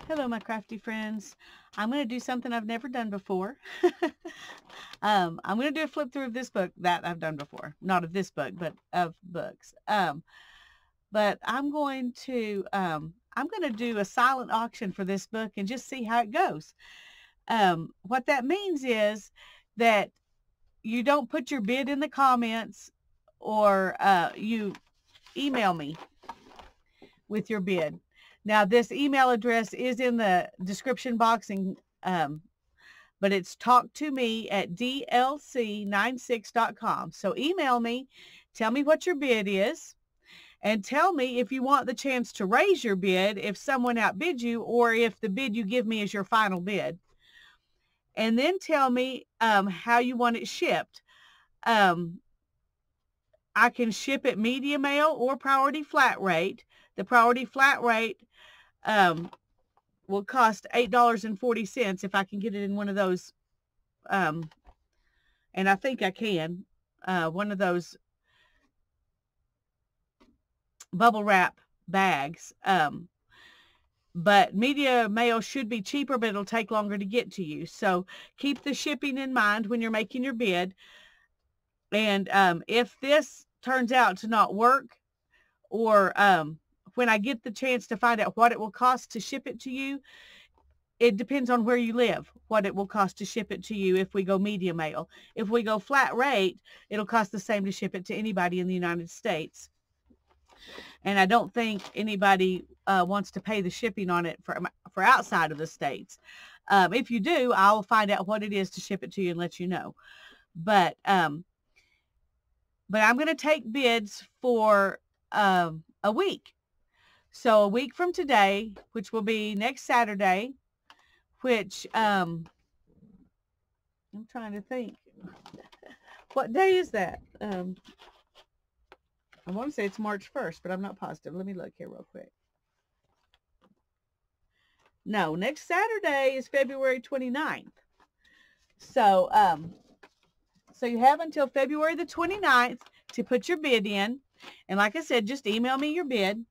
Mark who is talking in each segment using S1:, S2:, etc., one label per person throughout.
S1: Hello, my crafty friends. I'm going to do something I've never done before. I'm going to do a flip through of this book that I've done before. Not of this book, but of books. But I'm going to do a silent auction for this book and just see how it goes. What that means is that you don't put your bid in the comments, or you email me with your bid. Now, this email address is in the description box, but it's talktome@dlc96.com. So email me, tell me what your bid is, and tell me if you want the chance to raise your bid if someone outbid you, or if the bid you give me is your final bid. And then tell me how you want it shipped. I can ship it media mail or priority flat rate. The priority flat rate will cost $8.40 if I can get it in one of those, and I think I can, one of those bubble wrap bags. But media mail should be cheaper, but it'll take longer to get to you. So keep the shipping in mind when you're making your bid. And if this turns out to not work, or when I get the chance to find out what it will cost to ship it to you, it depends on where you live, what it will cost to ship it to you if we go media mail. If we go flat rate, it'll cost the same to ship it to anybody in the United States. And I don't think anybody wants to pay the shipping on it for outside of the states. If you do, I'll find out what it is to ship it to you and let you know. But I'm going to take bids for a week. So a week from today, which will be next Saturday, which I'm trying to think. What day is that? I want to say it's March 1st, but I'm not positive. Let me look here real quick. No, next Saturday is February 29th. So, so you have until February the 29th to put your bid in. And like I said, just email me your bid.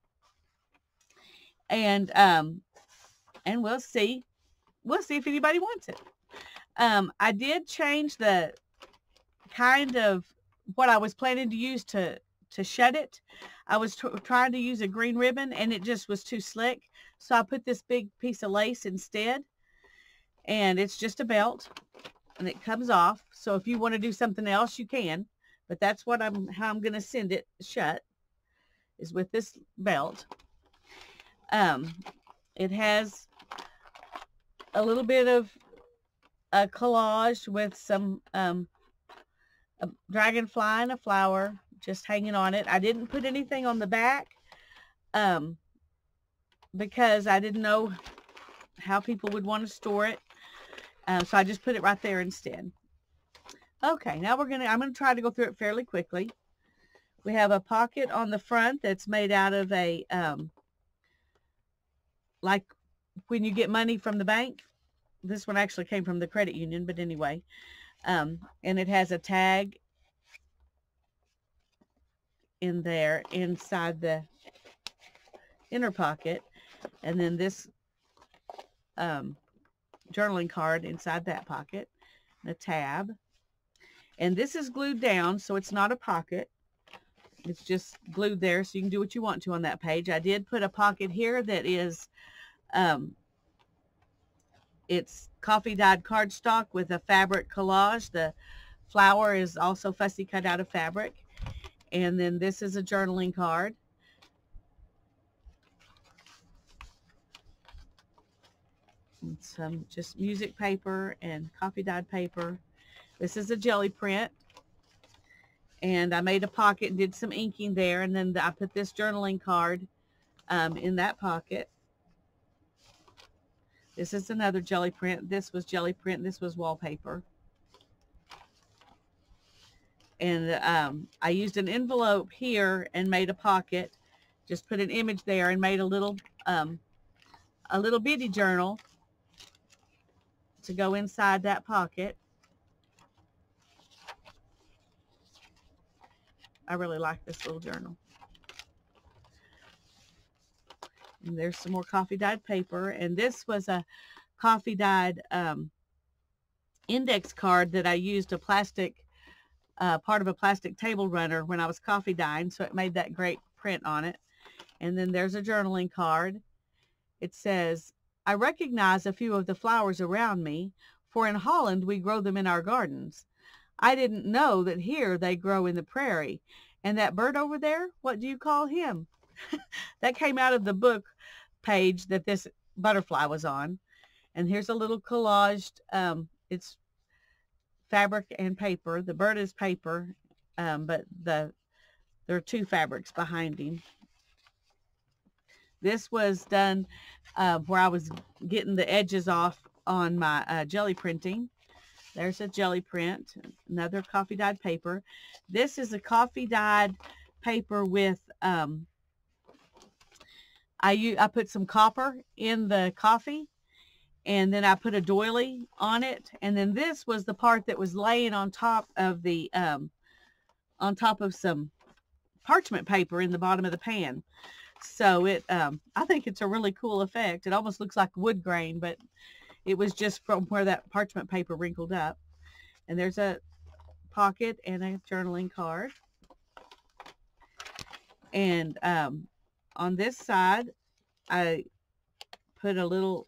S1: And we'll see if anybody wants it. I did change the kind of what I was planning to use to shut it. I was trying to use a green ribbon, and it just was too slick. So I put this big piece of lace instead, and it's just a belt, and it comes off. So if you want to do something else, you can. But that's how I'm going to send it shut, is with this belt. It has a little bit of a collage with some a dragonfly and a flower just hanging on it. I didn't put anything on the back because I didn't know how people would want to store it. So I just put it right there instead. Okay, now I'm going to try to go through it fairly quickly. We have a pocket on the front that's made out of a, like when you get money from the bank. This one actually came from the credit union, but anyway. And it has a tag in there inside the inner pocket. And then this journaling card inside that pocket. And a tab. And this is glued down, so it's not a pocket. It's just glued there, so you can do what you want to on that page. I did put a pocket here that is, it's coffee dyed cardstock with a fabric collage. The flower is also fussy cut out of fabric. And then this is a journaling card. And some just music paper and coffee dyed paper. This is a jelly print. And I made a pocket and did some inking there. And then I put this journaling card in that pocket. This is another jelly print. This was jelly print. This was wallpaper. And I used an envelope here and made a pocket. Just put an image there and made a little bitty journal to go inside that pocket. I really like this little journal. And there's some more coffee dyed paper. And this was a coffee dyed index card that I used a plastic, part of a plastic table runner when I was coffee dyeing. So it made that great print on it. And then there's a journaling card. It says, I recognize a few of the flowers around me, for in Holland we grow them in our gardens. I didn't know that here they grow in the prairie. And that bird over there, what do you call him? That came out of the book page that this butterfly was on. And here's a little collaged, it's fabric and paper. The bird is paper, but there are two fabrics behind him. This was done where I was getting the edges off on my jelly printing. There's a jelly print, another coffee dyed paper. This is a coffee dyed paper with, I put some copper in the coffee, and then I put a doily on it. And then this was the part that was laying on top of the, on top of some parchment paper in the bottom of the pan. So it, I think it's a really cool effect. It almost looks like wood grain, but it was just from where that parchment paper wrinkled up. And there's a pocket and a journaling card. And on this side, I put a little,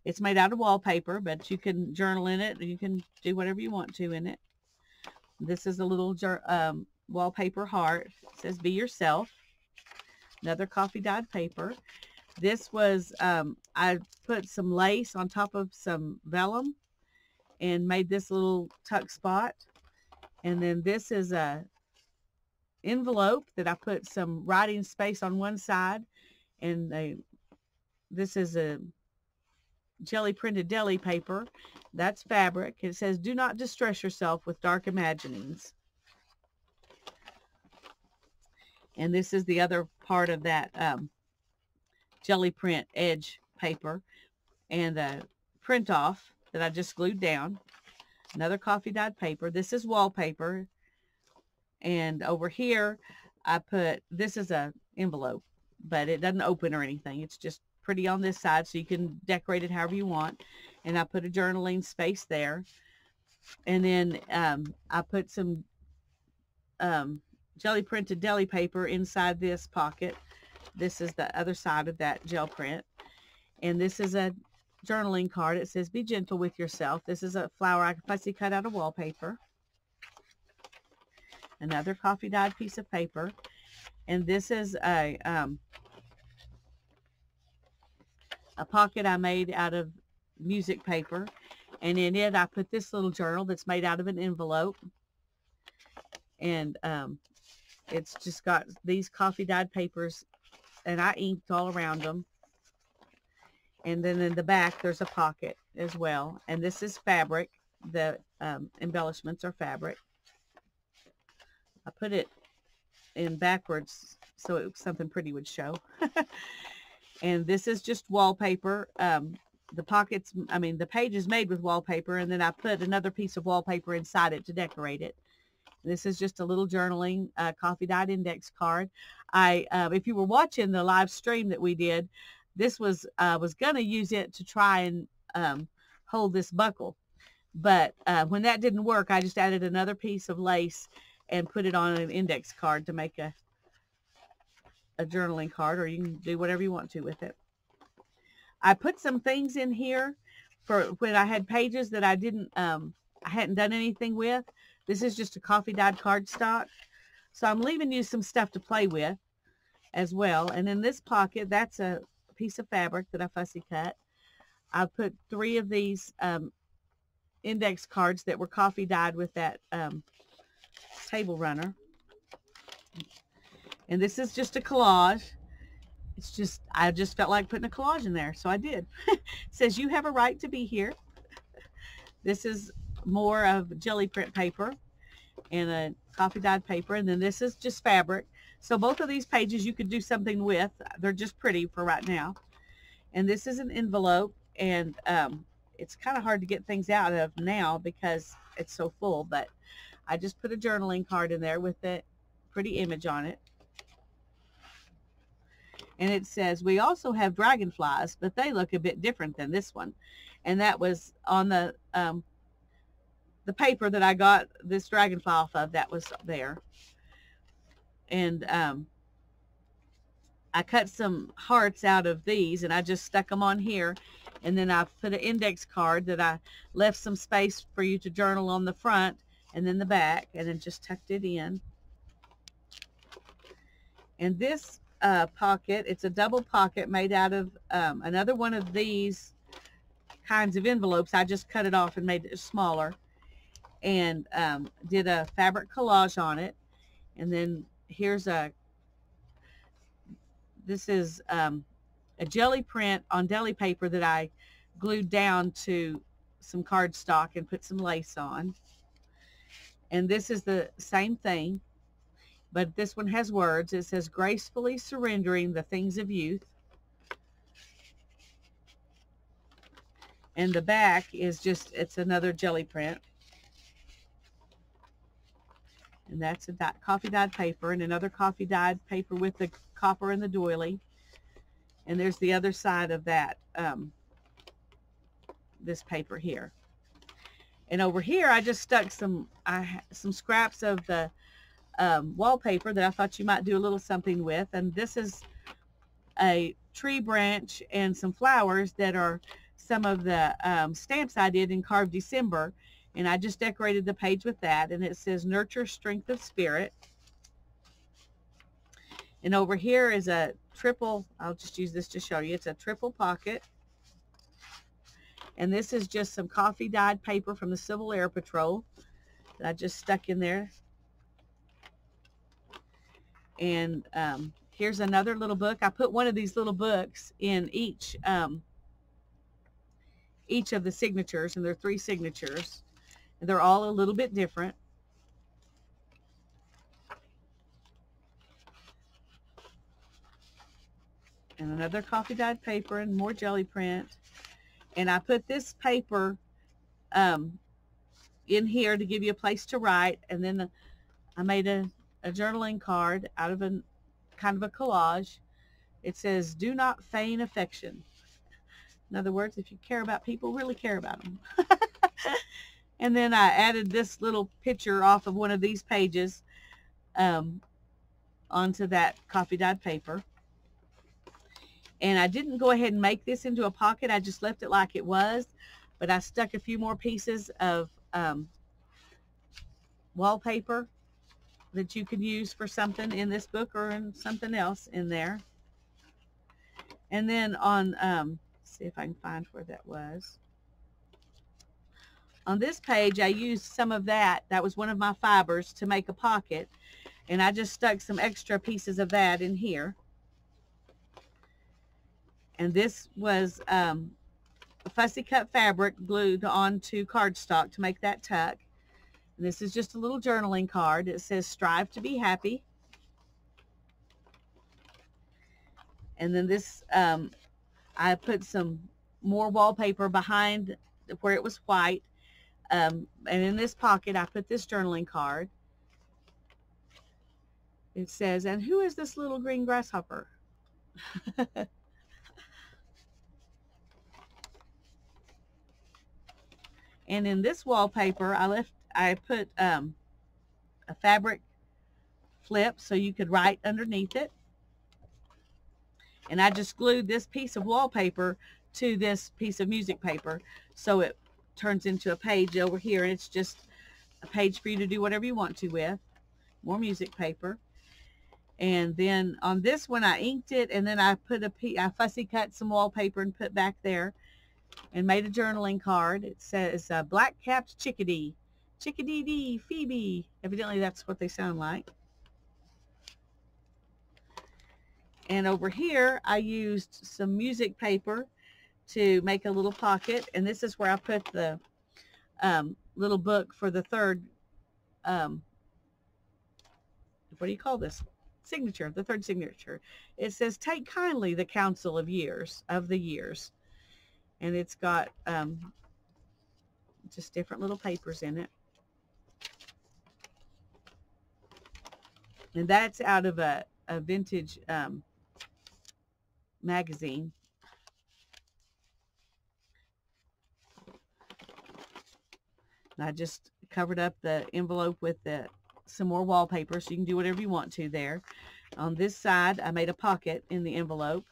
S1: it's made out of wallpaper, but you can journal in it. You can do whatever you want to in it. This is a little wallpaper heart. It says, be yourself. Another coffee dyed paper. This was, I put some lace on top of some vellum and made this little tuck spot. And then this is a envelope that I put some writing space on one side. And this is a jelly printed deli paper. That's fabric. It says, do not distress yourself with dark imaginings. And this is the other part of that jelly print edge paper, and a print off that I just glued down. Another coffee dyed paper. This is wallpaper. And over here I put, this is a envelope, but it doesn't open or anything. It's just pretty on this side, so you can decorate it however you want. And I put a journaling space there. And then I put some jelly printed deli paper inside this pocket. This is the other side of that gel print. And this is a journaling card. It says, be gentle with yourself. This is a flower I fussy cut out of wallpaper. Another coffee dyed piece of paper. And this is a pocket I made out of music paper. And in it I put this little journal that's made out of an envelope. And it's just got these coffee dyed papers, and I inked all around them. And then in the back there's a pocket as well. And this is fabric. The embellishments are fabric. I put it in backwards so something pretty would show. And this is just wallpaper. The pockets, I mean, the page is made with wallpaper, and then I put another piece of wallpaper inside it to decorate it. This is just a little journaling coffee dyed index card. If you were watching the live stream that we did, this was going to use it to try and hold this buckle. But when that didn't work, I just added another piece of lace and put it on an index card to make a journaling card, or you can do whatever you want to with it. I put some things in here for when I had pages that I hadn't done anything with. This is just a coffee dyed cardstock. So I'm leaving you some stuff to play with as well. And in this pocket, that's a piece of fabric that I fussy cut. I put 3 of these index cards that were coffee dyed with that table runner. And this is just a collage. It's just, I just felt like putting a collage in there, so I did. It says, you have a right to be here. This is more of jelly print paper and a coffee dyed paper. And then this is just fabric. So both of these pages you could do something with. They're just pretty for right now. And this is an envelope, and it's kind of hard to get things out of now because it's so full, but I just put a journaling card in there with a pretty image on it. And it says, we also have dragonflies, but they look a bit different than this one. And that was on the paper that I got this dragonfly off of. That was there. And I cut some hearts out of these, and I just stuck them on here. And then I put an index card that I left some space for you to journal on the front and then the back, and then just tucked it in. And this pocket, it's a double pocket made out of another one of these kinds of envelopes. I just cut it off and made it smaller, and did a fabric collage on it. And then here's this is a jelly print on deli paper that I glued down to some cardstock and put some lace on. And this is the same thing, but this one has words. It says, gracefully surrendering the things of youth. And the back is just, it's another jelly print. And that's a coffee dyed paper, and another coffee dyed paper with the copper and the doily. And there's the other side of that, this paper here. And over here, I just stuck some scraps of the wallpaper that I thought you might do a little something with. And this is a tree branch and some flowers that are some of the stamps I did in Carved December. And I just decorated the page with that. And it says, nurture strength of spirit. And over here is a triple, I'll just use this to show you. It's a triple pocket. And this is just some coffee dyed paper from the Civil Air Patrol that I just stuck in there. And here's another little book. I put one of these little books in each of the signatures, and there are 3 signatures. And they're all a little bit different. And another coffee dyed paper and more jelly print. And I put this paper in here to give you a place to write. And then I made a journaling card out of a kind of a collage. It says, do not feign affection. In other words, if you care about people, really care about them. And then I added this little picture off of one of these pages onto that coffee dyed paper. And I didn't go ahead and make this into a pocket. I just left it like it was. But I stuck a few more pieces of wallpaper that you could use for something in this book or in something else in there. And then on, see if I can find where that was. On this page, I used some of that. That was one of my fibers to make a pocket. And I just stuck some extra pieces of that in here. And this was fussy cut fabric glued onto cardstock to make that tuck. And this is just a little journaling card. It says, strive to be happy. And then this, I put some more wallpaper behind where it was white. And in this pocket, I put this journaling card. It says, and who is this little green grasshopper? And in this wallpaper, I put a fabric flip so you could write underneath it. And I just glued this piece of wallpaper to this piece of music paper, so it turns into a page over here, and it's just a page for you to do whatever you want to with. More music paper. And then on this one, I inked it, and then I put I fussy cut some wallpaper and put back there, and made a journaling card. It says, black-capped chickadee. Chickadee-dee, Phoebe. Evidently, that's what they sound like. And over here, I used some music paper to make a little pocket. And this is where I put the little book for the third, what do you call this? Signature, the third signature. It says, take kindly the counsel of the years. And it's got just different little papers in it. And that's out of a vintage magazine. And I just covered up the envelope with some more wallpaper, so you can do whatever you want to there. On this side, I made a pocket in the envelope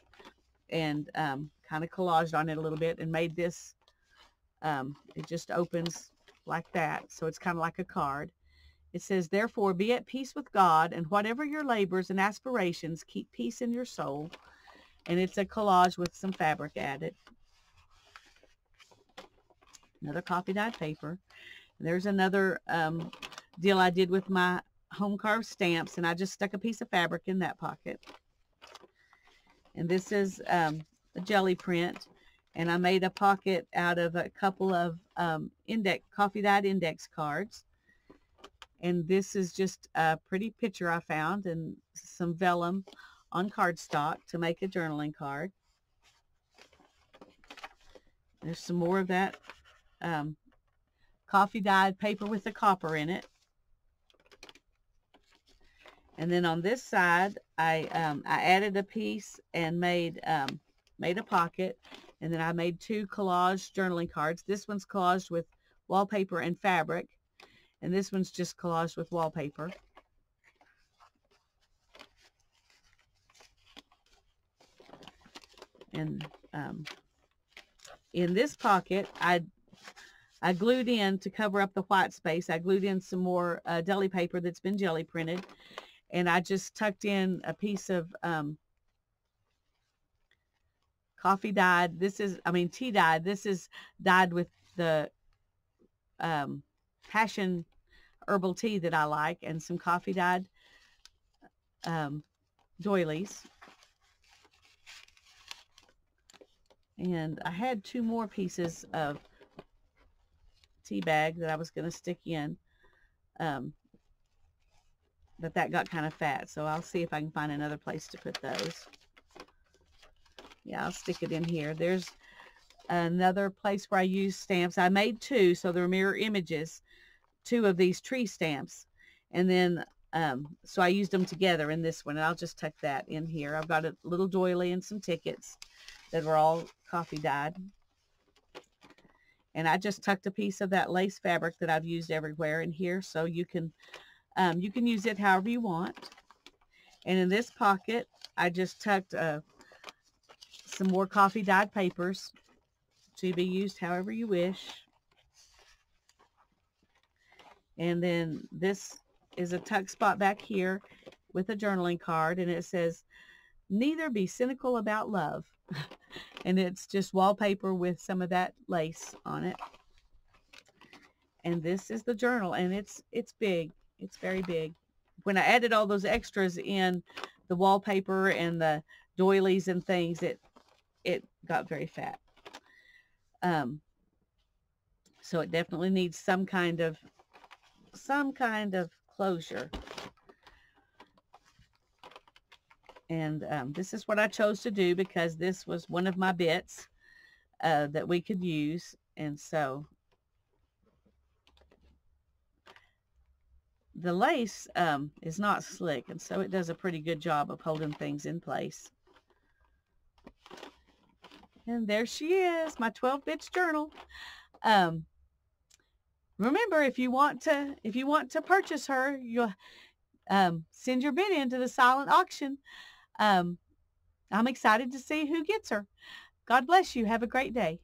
S1: and kind of collaged on it a little bit and made this, it just opens like that, so it's kind of like a card. It says, therefore, be at peace with God, and whatever your labors and aspirations, keep peace in your soul. And it's a collage with some fabric added. Another coffee dyed paper. And there's another deal I did with my home carved stamps, and I just stuck a piece of fabric in that pocket. And this is a jelly print, and I made a pocket out of a couple of coffee dyed index cards. And this is just a pretty picture I found and some vellum on cardstock to make a journaling card. There's some more of that coffee dyed paper with the copper in it. And then on this side, I added a piece and made a pocket. And then I made two collage journaling cards. This one's collaged with wallpaper and fabric. And this one's just collaged with wallpaper. And in this pocket, I glued in, to cover up the white space, I glued in some more deli paper that's been jelly printed. And I just tucked in a piece of coffee dyed. Tea dyed. This is dyed with the passion herbal tea that I like, and some coffee dyed doilies. And I had two more pieces of tea bag that I was going to stick in, but that got kind of fat, so I'll see if I can find another place to put those. Yeah, I'll stick it in here. There's another place where I use stamps. I made two, so they're mirror images, two of these tree stamps, and then so I used them together in this one, and I'll just tuck that in here. I've got a little doily and some tickets that were all coffee dyed, and I just tucked a piece of that lace fabric that I've used everywhere in here, so you can use it however you want. And in this pocket, I just tucked some more coffee dyed papers to be used however you wish. And then this is a tuck spot back here with a journaling card, and it says, neither be cynical about love. And it's just wallpaper with some of that lace on it. And this is the journal, and it's big. It's very big. When I added all those extras in, the wallpaper and the doilies and things, it got very fat. So it definitely needs some kind of closure. And this is what I chose to do because this was one of my bits that we could use. And so the lace is not slick, and so it does a pretty good job of holding things in place. And there she is, my 12 bits journal. Remember, if you want to purchase her, you'll send your bid into the silent auction. I'm excited to see who gets her. God bless you. Have a great day.